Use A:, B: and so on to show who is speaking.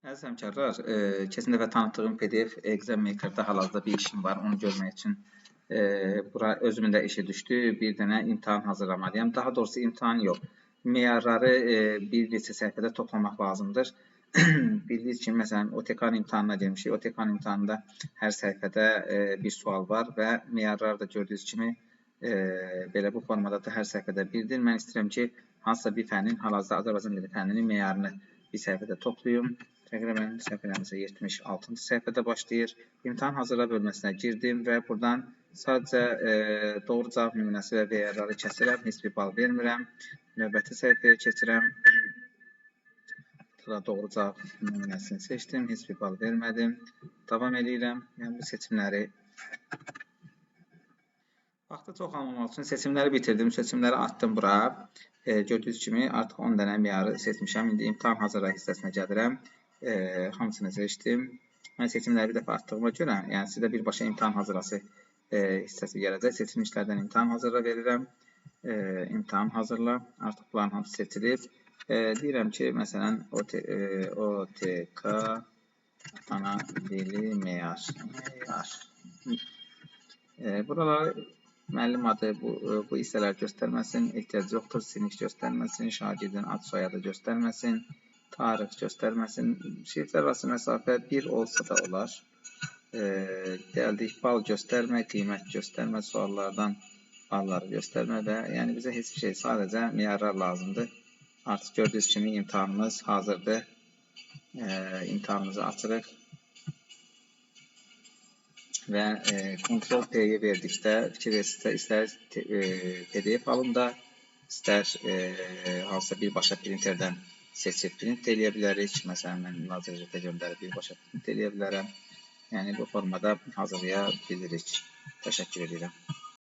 A: Əziz həmkarlar, keçən dəfə tanıtdığım PDF Exam Maker-da hal-hazırda bir işim var. Onu görmək üçün bura özümün də işi düşdü. Bir dənə imtahan hazırlamalıyam. Daha doğrusu imtahan yox. Meyarları bir neçə səhifədə toplamaq lazımdır. Bildiyiniz kimi, məsələn, OTK-nın imtahanına girmişik. OTK-nın imtahanında hər səhifədə bir sual var və meyarlar da gördüyünüz kimi belə bu formada da hər səhifədə birdir. Mən istəyirəm ki, hansısa bir fənnin, hal-hazırda Azərbaycan dili fənninin meyarını bir səhifədə toplayım. Təqribən səhifələrimizə 76-cı səhifədə başlayır. İmtahan hazırla bölməsinə girdim və buradan sadəcə doğru cavab nümunəsi və meyarları kəsirəm. Heç bir bal vermirəm. Növbəti səhifəyə keçirəm. Doğru cavab nümunəsini seçdim. Heç bir bal vermədim. Davam edirəm. Yəni bu seçimləri vaxtı çox almamaq üçün seçimləri bitirdim. Seçimləri atdım bura. Gördüyünüz kimi artıq 10 dənə meyarı seçmişəm. İndi imtahan hazırla hissəsinə gəlirəm. Hamısını seçdim. Mən seçimləri bir dəfə atdığıma görə, yəni sizdə birbaşa imtahan hazırlası hissəsi gələcək. Seçilmişlərdən imtahan hazırla verirəm. İmtahan hazırla. Artıq bunların hamısı seçilib. Deyirəm ki, məsələn, OTK ana dili meyar. Buraları müəllim adı bu hissələr göstərməsin, ehtiyac yoxdur, sinif göstərməsin, şagirdin ad soyadı göstərməsin, tarix göstərməsin, şriftlər arası məsafə 1 olsa da olar. Gəldik, bal göstərmə, qiymət göstərmə, suallardan balları göstərmə və yəni bizə heç bir şey, sadəcə meyarlar lazımdır. Artıq gördüyünüz kimi imtahanımız hazırdır. İmtahanımızı açırıq. Və Ctrl P-yi verdikdə fikir verirsə, istər PDF alımda, istər hansısa birbaşa printerdən seçib print eləyə bilərik. Məsələn, mən nazirlikdə göndərib birbaşa print eləyə bilərəm. Yəni bu formada hazırlaya bilirik. Təşəkkür edirəm.